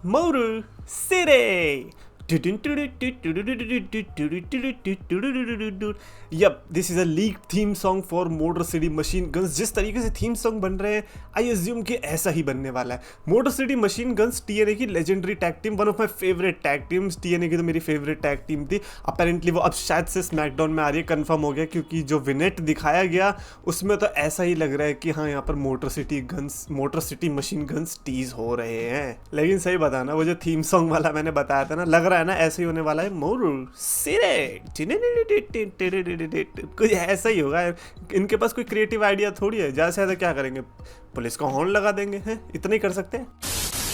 Motor City. Yep, this is a leak theme song for Motor City Machine Guns. जिस तरीके से theme song बन रहे हैं आई एज्यूम कि ऐसा ही बनने वाला है. Motor city machine guns TNA की legendary tag team, one of my favourite tag teams. TNA की तो मेरी फेवरेट टैग टीम थी. अपेरेंटली वो अब शायद से स्मैकडाउन में आ रही है, कंफर्म हो गया, क्योंकि जो विनेट दिखाया गया उसमें तो ऐसा ही लग रहा है कि हाँ यहाँ पर Motor city machine Guns tease हो रहे हैं. लेकिन सही बताना, वो जो थीम सॉन्ग वाला मैंने बताया था ना, लग रहा है ना ऐसे ही होने वाला है. मोटर सिटी कुछ ऐसा ही होगा. इनके पास कोई क्रिएटिव आइडिया थोड़ी है. ज़्यादा से ज़्यादा क्या करेंगे, पुलिस का हॉर्न लगा देंगे, हैं इतना ही कर सकते हैं.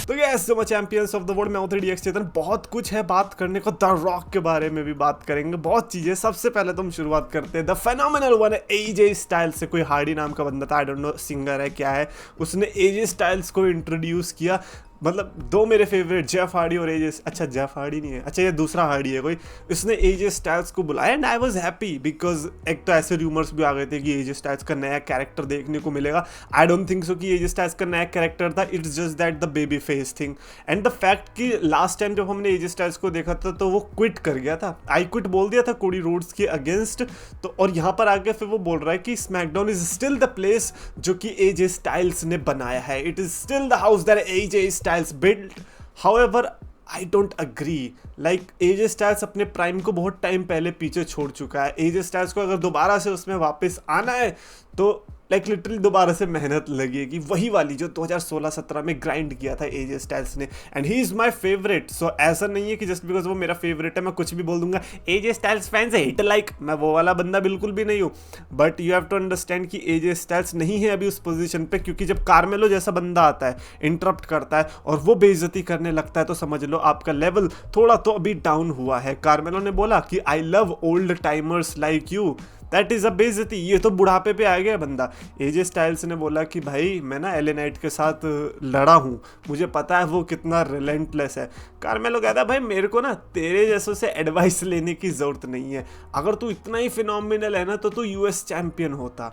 तो yes so much champions of the world, मैं हूं 3DX चेतन. बहुत कुछ है बात करने को. द रॉक के बारे में भी बात करेंगे, बहुत चीजें. सबसे पहले तो हम शुरुआत करते हैं the phenomenal one AJ Styles से. कोई हार्डी नाम का बंदा था, आई डोंट नो सिंगर है क्या है, उसने एजे स्टाइल्स को इंट्रोड्यूस किया. मतलब दो मेरे फेवरेट, जेफ हार्डी और एजे. अच्छा जेफ हार्डी नहीं है, अच्छा ये दूसरा हार्डी है कोई. इसने एजे स्टाइल्स को बुलाया and I was happy because एक तो ऐसे रूमर्स भी आ गए थे कि एजे स्टाइल्स का नया कैरेक्टर देखने को मिलेगा. आई डोंट थिंक सो कि एजे स्टाइल्स का नया कैरेक्टर था. It's just that the baby face thing and the fact कि लास्ट टाइम जब हमने एजे स्टाइल्स को देखा था तो वो क्विट कर गया था. आई क्विट बोल दिया था कोडी रोड्स के अगेंस्ट. तो और यहाँ पर आके फिर वो बोल रहा है कि SmackDown is still the place जो कि एजे स्टाइल्स ने बनाया है. It is still the house that AJ Styles build. However, I don't agree. Like AJ Styles अपने प्राइम को बहुत टाइम पहले पीछे छोड़ चुका है. AJ Styles को अगर दोबारा से उसमें वापस आना है तो लाइक लिटरली दोबारा से मेहनत लगेगी, वही वाली जो 2016-17 में ग्राइंड किया था एजे स्टाइल्स ने. And he is my favourite. So ऐसा नहीं है कि जस्ट बिकॉज वो मेरा फेवरेट है मैं कुछ भी बोल दूंगा AJ Styles fans hit like. मैं वो वाला बंदा बिल्कुल भी नहीं हूँ. But you have to understand कि एजे स्टाइल्स नहीं है अभी उस पोजीशन पे, क्योंकि जब कार्मेलो जैसा बंदा आता है, इंटरप्ट करता है और वो बेइज्जती करने लगता है, तो समझ लो आपका लेवल थोड़ा तो अभी डाउन हुआ है. कार्मेलो ने बोला कि I love old timers like you. That is a बेइज्जती. ये तो बुढ़ापे पे आ गया बंदा. एजे स्टाइल्स ने बोला कि भाई मैं ना एले नाइट के साथ लड़ा हूँ, मुझे पता है वो कितना रिलेंटलेस है. कार्मेलो कहता है भाई मेरे को ना तेरे जैसों से एडवाइस लेने की ज़रूरत नहीं है. अगर तू इतना ही फिनोमिनल है ना तो तू यूएस चैम्पियन होता.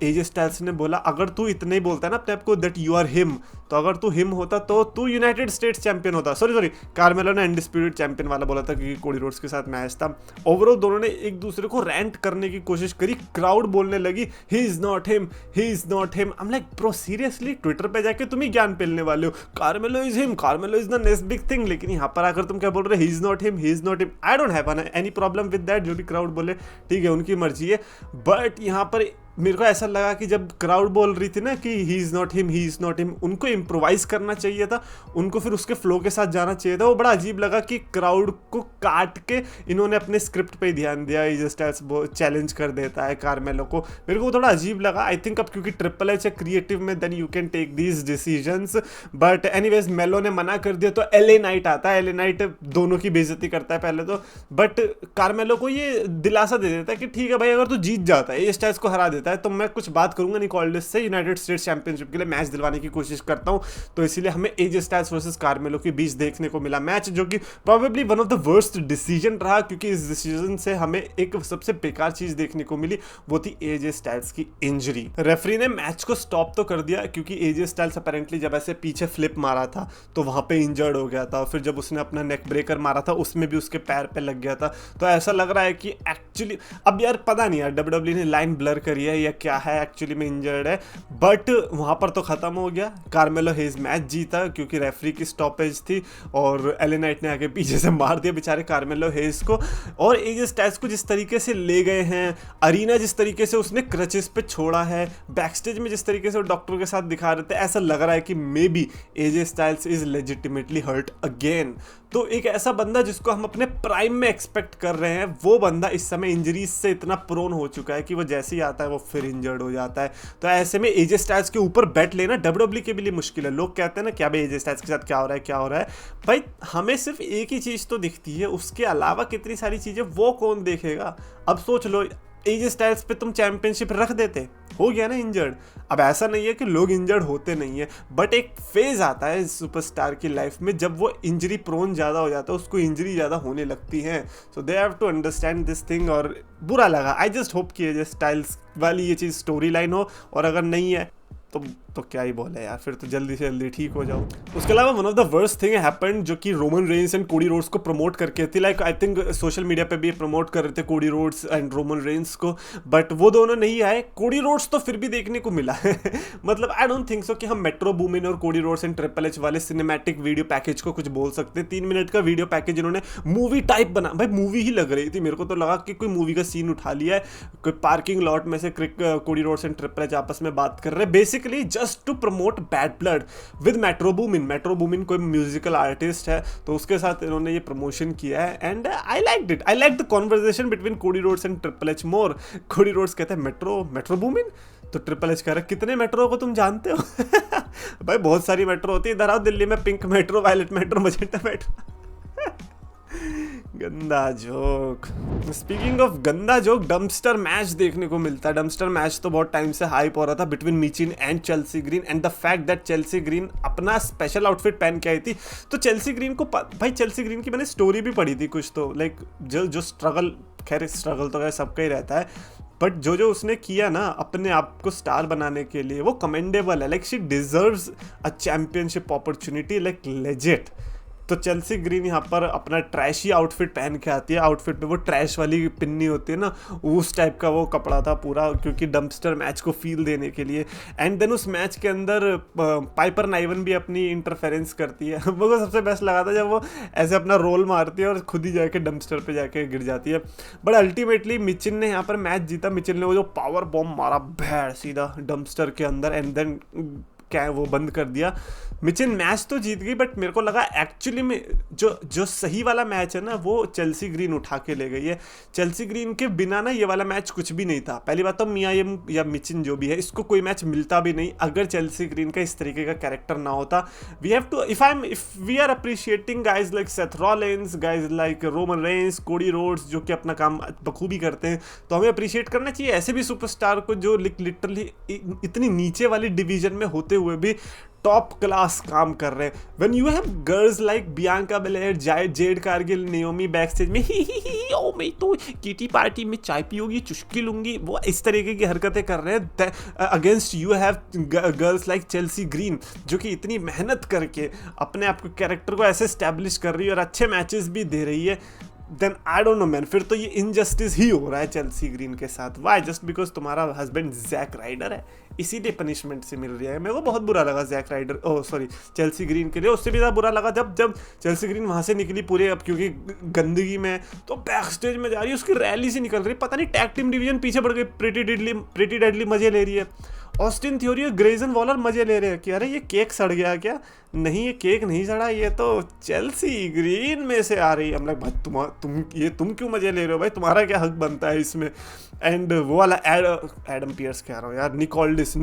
एजे स्टाइल्स ने बोला अगर तू इतना ही बोलता है ना अपने आप को दैट यू आर हिम, तो अगर तू हिम होता तो तू यूनाइटेड स्टेट्स चैंपियन होता. सॉरी कार्मेलो ने अनडिस्प्यूटेड चैंपियन वाला बोला था क्योंकि कोडी रोड्स के साथ मैच था. ओवरऑल दोनों ने एक दूसरे को रैंट करने की कोशिश करी. क्राउड बोलने लगी he is not him, he is not him. I am like bro seriously, Twitter पे जाके तुम ही ज्ञान पेलने वाले हो. कार्मेलो is him, कार्मेलो is the next big thing. लेकिन यहाँ पर आकर तुम क्या बोल रहे हो, he is not him, he is not him. I don't have any problem with that. जो भी क्राउड बोले ठीक है, उनकी मर्जी है. बट यहाँ पर मेरे को ऐसा लगा कि जब क्राउड बोल रही थी ना कि he is not him, he is not him, उनको इम्प्रोवाइज करना चाहिए था, उनको फिर उसके फ्लो के साथ जाना चाहिए था. वो बड़ा अजीब लगा कि क्राउड को काट के इन्होंने अपने स्क्रिप्ट पे ध्यान दिया. एजे स्टाइल्स चैलेंज कर देता है कार्मेलो को. मेरे को थोड़ा अजीब लगा. आई थिंक अब क्योंकि ट्रिपल एच है क्रिएटिव में, then you can take these decisions. But anyways मेलो ने मना कर दिया तो एले नाइट आता है. एले नाइट दोनों की बेइज्जती करता है पहले तो, बट कार्मेलो को ये दिलासा दे देता है कि ठीक है भाई अगर तू जीत जाता है, एजे स्टाइल्स को हरा देता है, तो मैं कुछ बात करूंगा निकोल्डिस से, यूनाइटेड स्टेट्स चैंपियनशिप के लिए मैच दिलवाने की कोशिश करता हूं. तो इसीलिए हमें एजे स्टाइल्स वर्सेस कार्मेलो के बीच देखने को मिला मैच, जो कि probably one of the worst decision रहा, क्योंकि इस डिसीजन से हमें एक सबसे बेकार चीज देखने को मिली, वो थी एजे स्टाइल्स की इंजरी. रेफरी ने मैच को स्टॉप तो कर दिया क्योंकि एजे स्टाइल्स अपेरेंटली जब ऐसे पीछे फ्लिप मारा था तो वहां पे इंजर्ड हो गया था. फिर जब उसने अपना नेक ब्रेकर मारा था उसमें भी उसके पैर पे लग गया था. तो ऐसा लग रहा है कि एक्चुअली अब यार पता नहीं यार डब्ल्यूडब्ल्यू ने लाइन ब्लर करी है या क्या है, एक्चुअली में इंजर्ड है. बट वहां पर तो खत्म हो गया. कार्मेलो हेज मैच जीता क्योंकि रेफरी की स्टॉपेज थी और एले नाइट ने आके पीछे से मार दिया बेचारे कार्मेलो हेज को. और एजे स्टाइल्स को जिस तरीके से ले गए हैं, अरीना जिस तरीके से उसने क्रचेस पे छोड़ा है, बैकस्टेज में जिस तरीके से वो डॉक्टर के साथ दिखा रहे थे, ऐसा लग रहा है कि maybe AJ Styles is legitimately hurt again. तो एक ऐसा बंदा जिसको हम अपने प्राइम में एक्सपेक्ट कर रहे हैं, वो बंदा इस समय इंजरीज से इतना प्रोन हो चुका है कि वो जैसे ही आता है वो फिर इंजर्ड हो जाता है. तो ऐसे में एजे स्टाइल्स के ऊपर बेट लेना डब्ल्यूडब्ल्यू के लिए मुश्किल है. लोग कहते हैं ना क्या भाई एजे स्टाइल्स के साथ क्या हो रहा है क्या हो रहा है. भाई हमें सिर्फ एक ही चीज़ तो दिखती है, उसके अलावा कितनी सारी चीज़ें वो कौन देखेगा. अब सोच लो एजे स्टाइल्स पे तुम चैंपियनशिप रख देते, हो गया ना इंजर्ड. अब ऐसा नहीं है कि लोग इंजर्ड होते नहीं है, बट एक फेज आता है सुपरस्टार की लाइफ में जब वो इंजरी प्रोन ज़्यादा हो जाता है, उसको इंजरी ज़्यादा होने लगती है. So they have to understand this thing. और बुरा लगा. आई जस्ट होप कि एजे स्टाइल्स वाली ये चीज़ स्टोरी लाइन हो, और अगर नहीं है तो क्या ही बोले यार, फिर तो जल्दी से जल्दी ठीक हो जाओ। उसके अलावा one of the worst thing happened जो कि Roman Reigns and Cody Rhodes को प्रमोट करके थी, like I think social media पे भी प्रमोट कर रहे थे Cody Rhodes and Roman Reigns को, बट वो दोनों नहीं आए। कोडी रोड्स तो फिर भी देखने को मिला है मतलब आई डोंट थिंक सो कि हम मेट्रो बूमिन और Cody Rhodes and triple H वाले सिनेमैटिक वीडियो पैकेज को कुछ बोल सकते। 3 मिनट का वीडियो पैकेज इन्होंने मूवी टाइप बना, भाई मूवी ही लग रही थी मेरे को, तो लगा कि कोई मूवी का सीन उठा लिया है, कोई पार्किंग लॉट में से Cody Rhodes and triple H आपस में बात कर रहे हैं, basically just to promote bad blood with Metro Boomin. Metro Boomin कोई म्यूजिकल आर्टिस्ट है, तो उसके साथ इन्होंने ये प्रमोशन किया है and I liked it. I like the conversation between Cody Rhodes and triple H more. Cody Rhodes कहते हैं मेट्रो बूमिन, तो ट्रिपल एच कह रहा है कितने मेट्रो को तुम जानते हो भाई बहुत सारी मेट्रो होती है, इधर आओ दिल्ली में pink metro, violet metro, magenta metro गंदा जोक। स्पीकिंग ऑफ गंदा जोक, डम्पस्टर मैच देखने को मिलता है। डम्पस्टर मैच तो बहुत टाइम से हाइप हो रहा था between Michin and Chelsea Green, and the fact that Chelsea Green अपना स्पेशल आउटफिट पहन के आई थी। तो चेल्सी ग्रीन को भाई चेल्सी ग्रीन की मैंने स्टोरी भी पढ़ी थी कुछ, तो लाइक जो स्ट्रगल, खैर स्ट्रगल तो सबका ही रहता है, बट जो उसने किया ना अपने आप को स्टार बनाने के लिए, वो कमेंडेबल है। Like she deserves a championship opportunity, like legit. तो चेल्सी ग्रीन यहाँ पर अपना ट्रैशी आउटफिट पहन के आती है, आउटफिट में वो ट्रैश वाली पिन्नी होती है ना, उस टाइप का वो कपड़ा था पूरा, क्योंकि डम्पस्टर मैच को फील देने के लिए। एंड देन उस मैच के अंदर पाइपर नाइवन भी अपनी इंटरफेरेंस करती है मुझे सबसे बेस्ट लगा था जब वो ऐसे अपना रोल मारती है और खुद ही जाके डम्पस्टर पे जाके गिर जाती है। बट अल्टीमेटली मिचिन ने यहाँ पर मैच जीता। मिचिन ने वो जो पावर बॉम्ब मारा भैड़ सीधा डम्पस्टर के अंदर, एंड देन क्या वो बंद कर दिया। मिचिन मैच तो जीत गई, बट मेरे को लगा एक्चुअली में जो सही वाला मैच है ना वो चेल्सी ग्रीन उठा के ले गई है। चेल्सी ग्रीन के बिना ना ये वाला मैच कुछ भी नहीं था। पहली बात तो मियायम या मिचिन जो भी है, इसको कोई मैच मिलता भी नहीं अगर चेल्सी ग्रीन का इस तरीके का कैरेक्टर ना होता। We have to if we are appreciating guys like Seth Rollins, guys like Roman Reigns, Cody Rhodes जो कि अपना काम बखूबी करते हैं, तो हमें अप्रिशिएट करना चाहिए ऐसे भी सुपरस्टार को जो लिटरली इतनी नीचे वाली डिवीजन में होते हुए भी टॉप क्लास काम कर रहे हैं। When you have girls like Bianca Belair, Jade Cargill, Naomi back stage में ही ओ मैं तो किटी पार्टी में चाय पियोगी, चुस्की लूंगी, वो इस तरीके की हरकतें कर रहे हैं, against you have girls like Chelsea green जो कि इतनी मेहनत करके अपने आप को कैरेक्टर को ऐसे स्टैब्लिश कर रही है और अच्छे मैचेस भी दे रही है, then I don't know man, फिर तो ये इनजस्टिस ही हो रहा है चेल्सी ग्रीन के साथ। वाई? जस्ट बिकॉज तुम्हारा हस्बैंड जैक राइडर है, इसीलिए पनिशमेंट से मिल रही है। मेरे को बहुत बुरा लगा Zack Ryder, oh sorry Chelsea Green के लिए। उससे भी ज़्यादा बुरा लगा जब चेल्सी ग्रीन वहाँ से निकली पूरे, अब क्योंकि गंदगी में, तो बैक स्टेज में जा रही है, उसकी रैली से निकल रही है, पता नहीं टैग टीम डिवीजन पीछे बढ़ गई, प्रीटी डेडली मजे ले रही है, ऑस्टिन थ्योरी और ग्रेजन वॉलर मजे ले रहे हैं कि अरे ये केक सड़ गया क्या? नहीं, ये केक नहीं सड़ा, ये तो चेल्सी ग्रीन में से आ रही है। हम लोग भाई तुम क्यों मजे ले रहे हो भाई, तुम्हारा क्या हक बनता है इसमें? एंड वो वाला एडम पियर्स कह रहा हूँ यार, निकोल्डिस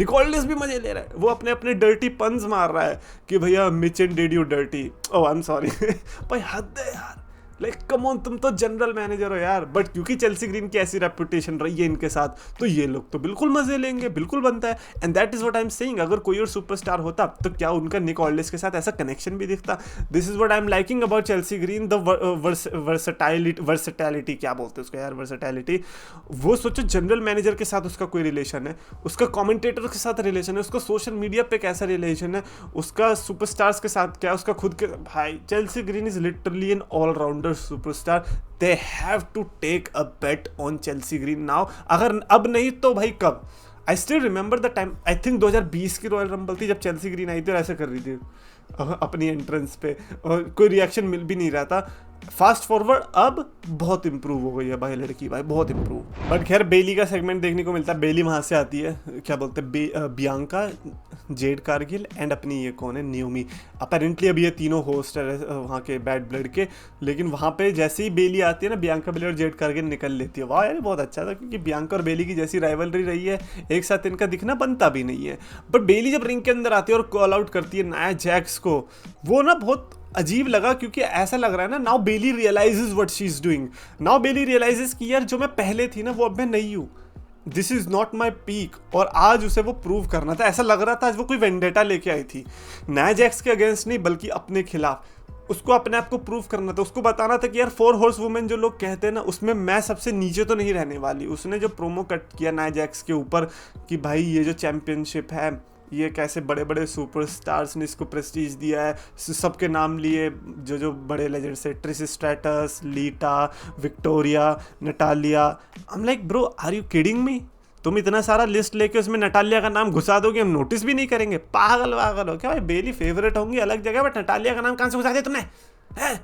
भी मजे ले रहा है, वो अपने डर्टी पंस मार रहा है कि भैया Michin did you dirty, oh I am sorry भाई हद है यार, लाइक कम ऑन, तुम तो जनरल मैनेजर हो यार। बट क्योंकि चेल्सी ग्रीन की ऐसी रेपुटेशन रही है इनके साथ, तो ये लोग तो बिल्कुल मजे लेंगे, बिल्कुल बनता है। And that is what I am saying, अगर कोई और सुपरस्टार होता तो क्या उनका निक ऑल्डिस के साथ ऐसा कनेक्शन भी दिखता? This is what I am liking about Chelsea green, the versatility, क्या बोलते हैं उसको यार, वर्सेटैलिटी। वो सोचो जनरल मैनेजर के साथ उसका कोई रिलेशन है, उसका कमेंटेटर के साथ रिलेशन है, उसका सोशल मीडिया पे कैसा रिलेशन है, उसका सुपरस्टार्स के साथ क्या, उसका खुद के भाई। Chelsea Green is literally an all rounder superstar. They have to take a bet on Chelsea Green now. अगर अब नहीं तो भाई कब? I still remember the time, I think 2020 की रॉयल रंबल थी जब चेल्सी ग्रीन आई थी और ऐसे कर रही थी अपनी एंट्रेंस पे, और कोई रिएक्शन मिल भी नहीं रहा था। फास्ट फॉरवर्ड अब बहुत इंप्रूव हो गई है भाई लड़की, भाई बहुत इंप्रूव। बट खैर बेली का सेगमेंट देखने को मिलता है, बेली वहाँ से आती है, क्या बोलते हैं, बियांका, जेड कारगिल एंड अपनी ये कौन है, नियोमी। अपेरेंटली अभी ये तीनों होस्ट है वहाँ के बैड ब्लड के, लेकिन वहाँ पे जैसे ही बेली आती है ना, बियांका बेली और जेड कारगिल निकल लेती है। वाह यार बहुत अच्छा था, क्योंकि बियांका और बेली की जैसी राइवलरी रही है, एक साथ इनका दिखना बनता भी नहीं है। बट बेली जब रिंग के अंदर आती है और कॉल आउट करती है नाया जैक्स को, वो ना बहुत अजीब लगा, क्योंकि ऐसा लग रहा है ना, now Bayley realises what she is doing, now Bayley realises कि यार जो मैं पहले थी ना वो अब मैं नहीं हूँ, this is not my peak, और आज उसे वो प्रूव करना था। ऐसा लग रहा था आज वो कोई वेंडेटा लेके आई थी, नाया जैक्स के अगेंस्ट नहीं बल्कि अपने खिलाफ। उसको अपने आप को प्रूव करना था, उसको बताना था कि यार 4 हॉर्स वुमेन जो लोग कहते हैं ना, उसमें मैं सबसे नीचे तो नहीं रहने वाली। उसने जो प्रोमो कट किया नाया जैक्स के ऊपर कि भाई ये जो चैंपियनशिप है ये कैसे बड़े बड़े सुपरस्टार्स ने इसको प्रेस्टीज दिया है, सबके नाम लिए, जो जो बड़े लेजेंड्स है, Trish Stratus, Lita, Victoria, Natalya. I am like bro are you kidding me? तुम इतना सारा लिस्ट लेके उसमें नटालिया का नाम घुसा दोगे, हम नोटिस भी नहीं करेंगे? पागल वागल हो क्या भाई? बेली फेवरेट होंगी अलग जगह, बट नटालिया का नाम कहाँ से घुसा दिया तुमने? है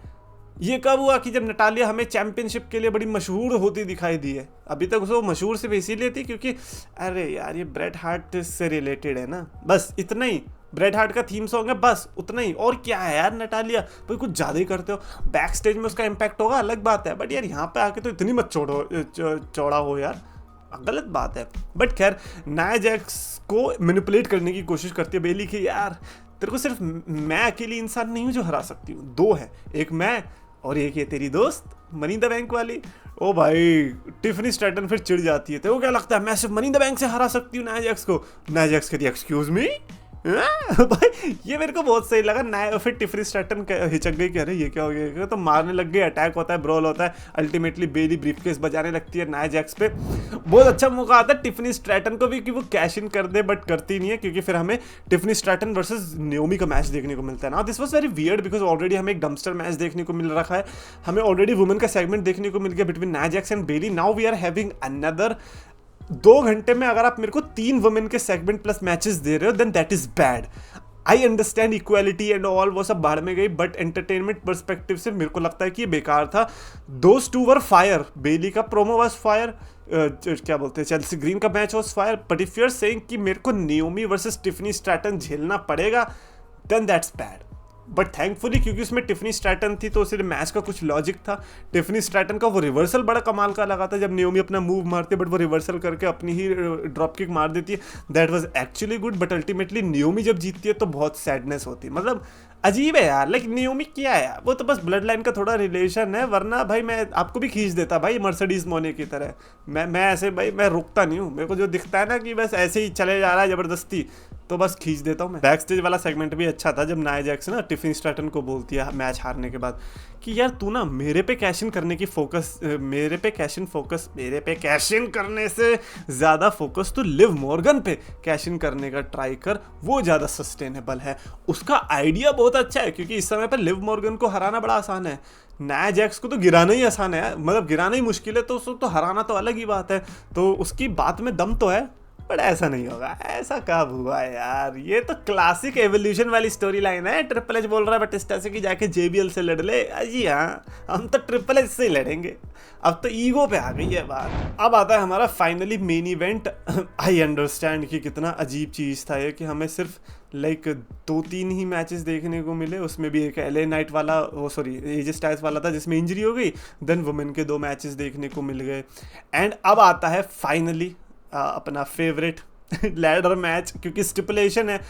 ये कब हुआ कि जब नटालिया हमें चैंपियनशिप के लिए बड़ी मशहूर होती दिखाई दी है? अभी तक उसको मशहूर सिर्फ इसीलिए थी क्योंकि अरे यार ये ब्रेट हार्ट से रिलेटेड है ना, बस इतना ही। ब्रेट हार्ट का थीम सॉन्ग है, बस उतना ही। और क्या है यार नटालिया, भाई कुछ ज़्यादा ही करते हो। बैक स्टेज में उसका इम्पैक्ट होगा अलग बात है, बट यार यहाँ पे आके तो इतनी मत चौड़ा हो यार, गलत बात है। बट खैर नाया जैक्स को मैनिपुलेट करने की कोशिश करती है बेली कि यार तेरे को सिर्फ मैं अकेली इंसान नहीं हूँ जो हरा सकती हूँ, दो है, एक मैं और एक ये तेरी दोस्त मनी द बैंक वाली। ओ भाई टिफनी स्ट्रैटन फिर चिढ़ जाती है, तेरे को क्या लगता है मैं सिर्फ मनी द बैंक से हरा सकती हूँ नाया जैक्स को? नाया जैक्स कहती है एक्सक्यूज मी। भाई ये मेरे को बहुत सही लगा। नया फिर टिफनी स्ट्रैटन हिचक गई कि अरे ये क्या हो गया, तो मारने लग गई, अटैक होता है, ब्रॉल होता है, अल्टीमेटली बेली ब्रीफकेस बजाने लगती है नाया जैक्स पे। बहुत अच्छा मौका आता है टिफनी स्ट्रैटन को भी कि वो कैश इन कर दे, बट करती नहीं है क्योंकि फिर हमें टिफनी स्ट्रैटन वर्सेस नाओमी का मैच देखने को मिलता है ना। This was very weird because already हमें एक डम्पस्टर मैच देखने को मिल रखा है, हमें ऑलरेडी वुमेन का सेगमेंट देखने को मिल गया between Nia Jax and Bayley. Now we are having another 2 घंटे में अगर आप मेरे को 3 वुमेन के सेगमेंट प्लस मैचेस दे रहे हो then that is bad. I understand equality and all, वो सब बाहर में गई, बट एंटरटेनमेंट परस्पेक्टिव से मेरे को लगता है कि ये बेकार था। दोस टू वर फायर, बेली का प्रोमो वाज फायर, क्या बोलते हैं चेल्सी ग्रीन का match was fire, but if you are saying कि मेरे को नाओमी वर्सेस टिफनी स्ट्रैटन झेलना पड़ेगा then that's bad. But thankfully क्योंकि उसमें टिफनी स्ट्रैटन थी तो उससे मैच का कुछ लॉजिक था। टिफनी स्ट्रैटन का वो रिवर्सल बड़ा कमाल का लगा था जब नाओमी अपना मूव मारती है बट वो रिवर्सल करके अपनी ही ड्रॉप किक मार देती है, that was actually good. But ultimately Naomi जब जीतती है तो बहुत सैडनेस होती है, मतलब अजीब है यार। लाइक नाओमी क्या है, वो तो बस ब्लड लाइन का थोड़ा रिलेशन है, वरना भाई मैं आपको भी खींच देता भाई मर्सिडीज मोने की तरह। मैं ऐसे भाई मैं रुकता नहीं हूँ, मेरे को जो दिखता है ना कि बस ऐसे ही चले जा रहा है जबरदस्ती तो बस खींच देता हूँ मैं। बैक स्टेज वाला सेगमेंट भी अच्छा था जब नाया जैक्स ना टिफनी स्ट्रैटन को बोलती है मैच हारने के बाद कि यार तू ना मेरे पे कैश इन करने की फोकस, मेरे पे कैश इन करने से ज़्यादा फोकस तो लिव मॉर्गन पे कैश इन करने का ट्राई कर, वो ज़्यादा सस्टेनेबल है। उसका आइडिया बहुत अच्छा है क्योंकि इस समय पर लिव मॉर्गन को हराना बड़ा आसान है, नाया जैक्स को तो गिराना ही आसान है, मतलब गिराना ही मुश्किल है, तो उसको तो हराना तो अलग ही बात है। तो उसकी बात में दम तो है, बट ऐसा नहीं होगा। ऐसा कब हुआ यार, ये तो क्लासिक एवोल्यूशन वाली स्टोरी लाइन है। ट्रिपल एच बोल रहा है बटिस्टा से कि जाके JBL से लड़ ले, जी हाँ हम तो ट्रिपल एच से ही लड़ेंगे। अब तो ईगो पे आ गई है बात। अब आता है हमारा finally main event. I understand कि कितना अजीब चीज़ था ये कि हमें सिर्फ लाइक 2-3 ही मैचेस देखने को मिले, उसमें भी एक LA नाइट वाला, वो सॉरी AJ स्टाइल्स वाला था जिसमें इंजरी हो गई, देन वुमेन के 2 मैचेस देखने को मिल गए। एंड अब आता है फाइनली अपना फेवरेट लैडर मैच, क्योंकि स्टिपुलेशन है।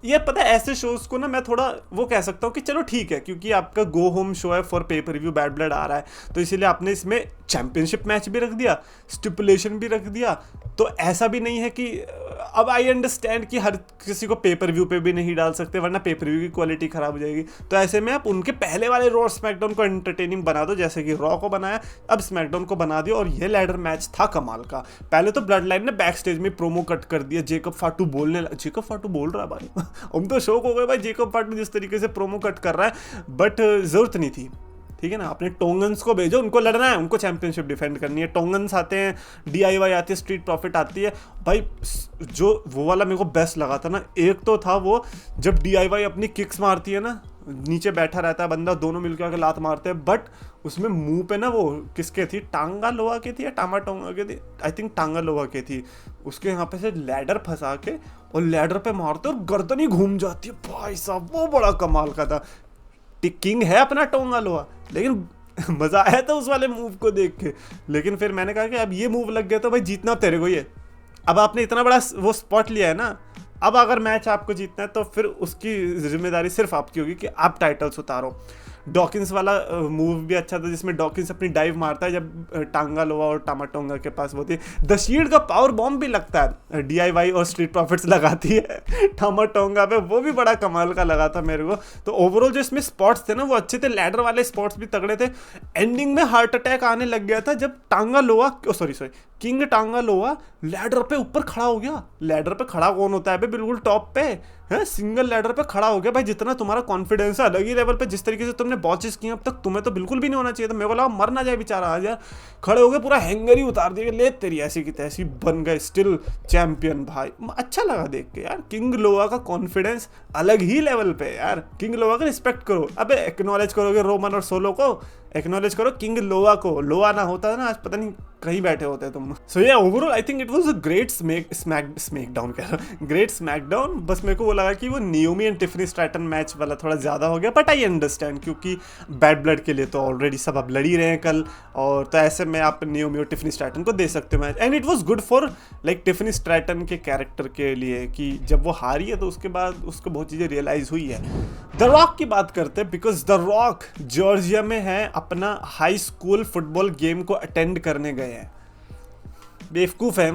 ये पता है ऐसे शोज को ना मैं थोड़ा वो कह सकता हूँ कि चलो ठीक है क्योंकि आपका गो होम शो है फॉर पे पर व्यू, बैड ब्लड आ रहा है तो इसीलिए आपने इसमें चैंपियनशिप मैच भी रख दिया, स्टिपुलेशन भी रख दिया। तो ऐसा भी नहीं है कि अब आई अंडरस्टैंड कि हर किसी को पे पर व्यू पे भी नहीं डाल सकते वरना पे पर व्यू की क्वालिटी खराब हो जाएगी। तो ऐसे में आप उनके पहले वाले रॉ स्मैकडाउन को एंटरटेनिंग बना दो, जैसे कि रॉ को बनाया अब स्मैकडाउन को बना दिया। और ये लैडर मैच था कमाल का। पहले तो ब्लड लाइन ने बैक स्टेज में प्रोमो कट कर दिया, जेकब फाटू जेकब फाटू बोल रहा है भाई हम तो शौक हो गए भाई जेकब फाटू जिस तरीके से प्रोमो कट कर रहा है, बट जरूरत नहीं थी। ठीक है ना, अपने टोंगन्स को भेजो, उनको लड़ना है, उनको चैंपियनशिप डिफेंड करनी है। टोंगन्स आते हैं, DIY आती है, स्ट्रीट प्रॉफिट आती है भाई। जो वो वाला मेरे को बेस्ट लगा था ना, एक तो था वो जब DIY अपनी किक्स मारती है ना, नीचे बैठा रहता है बंदा, दोनों मिलकर आके लात मारते हैं, बट उसमें मुंह पे ना वो किसके थी, टांगा लोहा की थी या टामा टोंगा की थी, आई थिंक टांगा लोहा की थी। उसके यहाँ पे से लैडर फंसा के और लैडर पे मारते और गर्दन ही घूम जाती है भाई साहब, वो बड़ा कमाल का था। किंग है अपना टोंगा लोहा, लेकिन मजा आया था उस वाले मूव को देख के। लेकिन फिर मैंने कहा कि अब ये मूव लग गया तो भाई जीतना तेरे को ही है। अब आपने इतना बड़ा वो स्पॉट लिया है ना, अब अगर मैच आपको जीतना है तो फिर उसकी जिम्मेदारी सिर्फ आपकी होगी कि आप टाइटल्स उतारो। डॉकिंस वाला मूव भी अच्छा था, जिसमें डॉकिंस अपनी डाइव मारता है जब टांगा लोआ और टामाटोंगा के पास होती है। द शील्ड का पावर बॉम्ब भी लगता है, DIY और स्ट्रीट प्रॉफिट्स लगाती है टामाटोंगा पे, वो भी बड़ा कमाल का लगा था मेरे को। तो ओवरऑल जो इसमें स्पॉट्स थे ना वो अच्छे थे, लैडर वाले स्पॉट्स भी तगड़े थे। एंडिंग में हार्ट अटैक आने लग गया था जब टांगा लोआ, सॉरी किंग टांगा लोआ लैडर पे ऊपर खड़ा हो गया। लैडर पे खड़ा कौन होता है भाई, बिल्कुल टॉप पे है, सिंगल लैडर पे खड़ा हो गया भाई। जितना तुम्हारा कॉन्फिडेंस है अलग ही लेवल पे, जिस तरीके से तुमने बॉचेस किए अब तक, तुम्हें तो बिल्कुल भी नहीं होना चाहिए था। मेरे को लगा मर ना जाए बेचारा आज यार, खड़े हो गए पूरा हैंगर ही उतार दिया, ले तेरी ऐसी की तैसी, बन गए स्टिल चैंपियन भाई। अच्छा लगा देख के यार, किंग लोआ का कॉन्फिडेंस अलग ही लेवल पे यार। किंग लोआ का रिस्पेक्ट करो, अबे एक्नॉलेज करोगे रोमन और सोलो को, एक्नॉलेज करो किंग लोआ को। लोआ ना होता है ना आज पता नहीं कहीं बैठे होते तुम। सो या overall I think it was a great SmackDown कह रहा हूं, ग्रेट स्मैकडाउन। बस मेरे को वो लगा कि वो Naomi and Tiffany Stratton match वाला थोड़ा ज़्यादा हो गया, बट आई अंडरस्टैंड क्योंकि बैड ब्लड के लिए तो ऑलरेडी सब अब लड़ ही रहे हैं कल, और तो ऐसे में आप नियोमी और टिफनी स्ट्रैटन को दे सकते हो match. And it was good for like Tiffany Stratton के कैरेक्टर के लिए कि जब वो हारी है तो उसके बाद उसको बहुत चीज़ें रियलाइज हुई है। द रॉक की बात करते हैं, बिकॉज द रॉक जॉर्जिया में है, अपना हाई स्कूल फुटबॉल गेम को अटेंड करने गए हैं। बेवकूफ़ है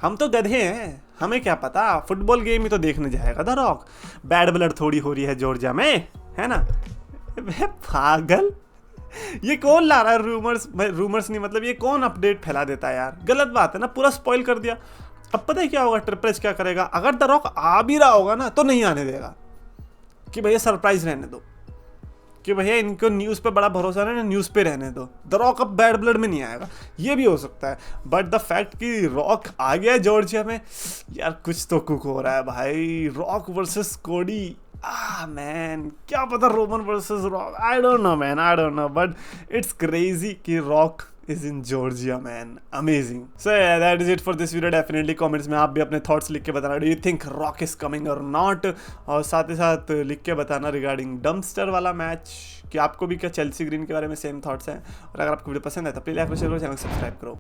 हम तो गधे हैं, हमें क्या पता, फुटबॉल गेम ही तो देखने जाएगा द रॉक। बैड ब्लड थोड़ी हो रही है जॉर्जिया में, है ना। पागल, ये कौन ला रहा है रूमर्स नहीं, मतलब ये कौन अपडेट फैला देता है यार, गलत बात है ना, पूरा स्पॉइल कर दिया। अब पता है क्या होगा, ट्रिपल एच क्या करेगा, अगर द रॉक आ भी रहा होगा ना तो नहीं आने देगा कि भैया सरप्राइज रहने दो, कि भैया इनको न्यूज़ पे बड़ा भरोसा नहीं, न्यूज़ पे रहने दो। द रॉक अब बैड ब्लड में नहीं आएगा, ये भी हो सकता है, बट द फैक्ट कि रॉक आ गया जॉर्जिया में, यार कुछ तो कुक हो रहा है भाई। रॉक वर्सेस कोडी, मैन क्या पता Roman versus rock, I don't know man, I don't no, but it's crazy कि rock is in Georgia man, amazing. So yeah, that is it for this video. Definitely comments में आप भी अपने thoughts लिख के बताना, do you think Rock is coming or not, और साथ ही साथ लिख के बताना regarding डम्पस्टर वाला मैच कि आपको भी क्या चेल्सी ग्रीन के बारे में सेम थॉट्स हैं। और अगर आपको वीडियो पसंद है तो प्लीज लाइक और शेयर करो, चैनल सब्सक्राइब करो।